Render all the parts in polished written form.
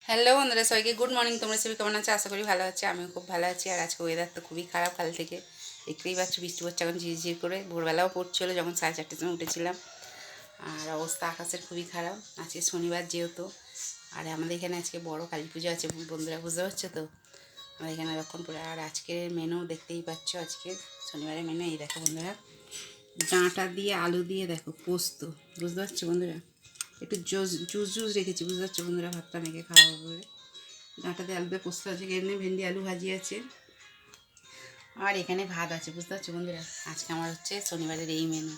Hello বন্ধুরা, সবাইকে good morning. তোমরা সবাই কেমন আছো? আশা করি ভালো আছে। আমিও খুব ভালো আছি। আর আজকে ওয়েদার তো খুবই খারাপ, কাল থেকে দেখতেই পাচ্ছ বৃষ্টি পড়ছে এখন ঝিরঝির করে। ভোরবেলাও পড়ছিল যখন 4:30টার সময় উঠেছিলাম। আর অবস্থা আকাশের খুবই খারাপ। আজকে শনিবার যেহেতু, আর আমাদের এখানে আজকে বড় কালী পুজো আছে বন্ধুরা, বুঝতে পারছো তো? আমাদের এখানে লক্ষণপুরে। আর আজকের মেনু দেখতেই পাচ্ছ, আজকে শনিবারের মেনু এই দেখো বন্ধুরা, ডাঁটা দিয়ে আলু দিয়ে দেখো পোস্ত, বুঝতে পারছো বন্ধুরা? একটু জুস রেখেছি, বুঝতে পারছো বন্ধুরা, ভাতটা মেখে খাওয়া বলে। ডাঁটা দিয়ে আলু দিয়ে পোস্ত আছে, এখানে ভেন্ডি আলু ভাজি আছে, আর এখানে ভাত আছে, বুঝতে পারছো বন্ধুরা? আজকে আমার হচ্ছে শনিবারের এই মেনু,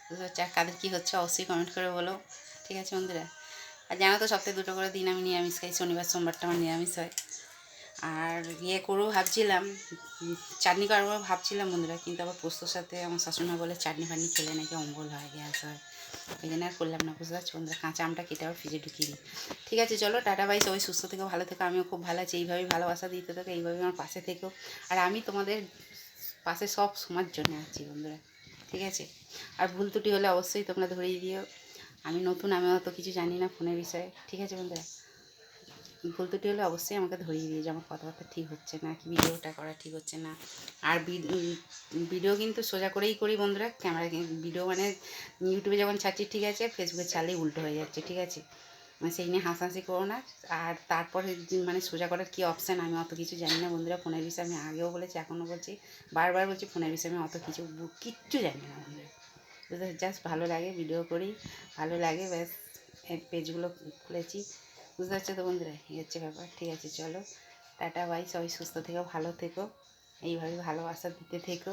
বুঝতে পারছো? আর কাদের কী হচ্ছে অবশ্যই কমেন্ট করে বলো, ঠিক আছে বন্ধুরা? আর জানো তো সপ্তাহে 2টো করে দিন আমি নিরামিষ খাই, শনিবার সোমবারটা আমার নিরামিষ হয়। আর করবো ভাবছিলাম, চাটনি করবো ভাবছিলাম বন্ধুরা, কিন্তু আবার পোস্তর সাথে আমার শাশুড়ি বলে চাটনি ফাটনি খেলে নাকি অম্বল হয়, গ্যাস হয়। ওই জন্য আর করলাম না, বুঝতে পারছো বন্ধুরা? কাঁচা আমটা কেটে আবার ফ্রিজে ঢুকিয়ে দিই। ঠিক আছে, চলো টাটা বাই। সবাই সুস্থ থেকো, ভালো থেকো। আমিও খুব ভালো আছি। এইভাবেই ভালোবাসা দিতে থাকো, এইভাবেই আমার পাশে থেকো। আর আমি তোমাদের পাশে সব সময়ের জন্য আছি বন্ধুরা, ঠিক আছে? আর ভুল ত্রুটি হলে অবশ্যই তোমরা ধরিয়ে দিও। আমি নতুন, আমি অত কিছু জানি না ফোনের বিষয়ে, ঠিক আছে বন্ধুরা? ভুল ত্রুটি হলে অবশ্যই আমাকে ধরিয়ে দিয়ে যে আমার কথাবার্তা ঠিক হচ্ছে না, কি ভিডিওটা করা ঠিক হচ্ছে না। আর ভিডিও কিন্তু সোজা করেই করি বন্ধুরা, ক্যামেরা ভিডিও মানে ইউটিউবে যখন ছাড়ছি ঠিক আছে, ফেসবুকে ছাড়লেই উল্টো হয়ে যাচ্ছে, ঠিক আছে? মানে সেই নিয়ে হাসাহাসি করো না। আর তারপরে মানে সোজা করার কী অপশান আমি অত কিছু জানি না বন্ধুরা। ফোনের বিষয়ে আমি আগেও বলেছি, এখনও বলছি, বারবার বলছি, ফোনের বিষয়ে আমি অত কিচ্ছু জানি না বন্ধুরা, বুঝতে? জাস্ট ভালো লাগে ভিডিও করি, ভালো লাগে ব্যাস, পেজগুলো খুলেছি, বুঝতে পারছো তো বন্ধুরা? এই হচ্ছে ব্যাপার, ঠিক আছে? চলো টাটা বাই। সবাই সুস্থ থেকো, ভালো থেকো, এইভাবে ভালোবাসা দিতে থেকো,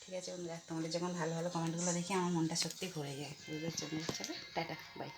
ঠিক আছে বন্ধুরা? তোমাদের যখন ভালো ভালো কমেন্টগুলো দেখি আমার মনটা সত্যি ভরে যায়, বুঝতে পারছো বন্ধুরা? চলো টাটা বাই।